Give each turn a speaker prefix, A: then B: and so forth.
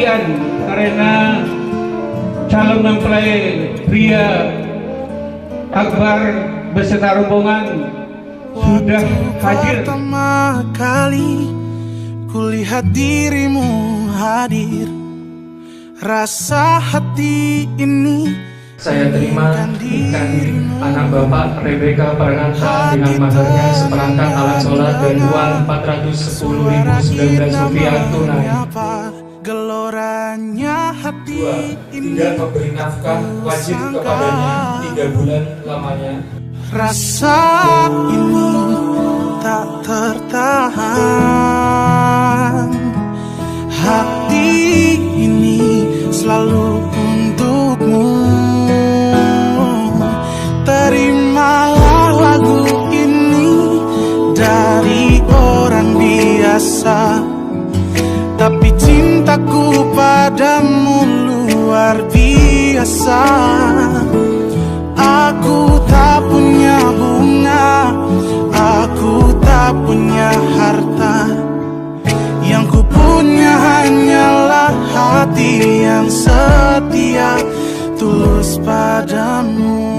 A: kalian karena calon mempelai pria Akbar beserta rombongan sudah hadir.
B: Pertama kali kulihat dirimu hadir, rasa hati ini
C: saya terima ikan anak Bapak Rebeka Pranata dengan maharnya seperangkat alat sholat dan uang Rp410.019 tunai.
B: Geloranya hati
C: 2. Tidak memberi nafkah wajib kepadanya 3 bulan lamanya.
B: Rasa ini tak tertahan, hati ini selalu untukmu. Terimalah lagu ini dari orang biasa, tapi cintaku padamu luar biasa. Aku tak punya bunga, aku tak punya harta, yang ku punya hanyalah hati yang setia, tulus padamu.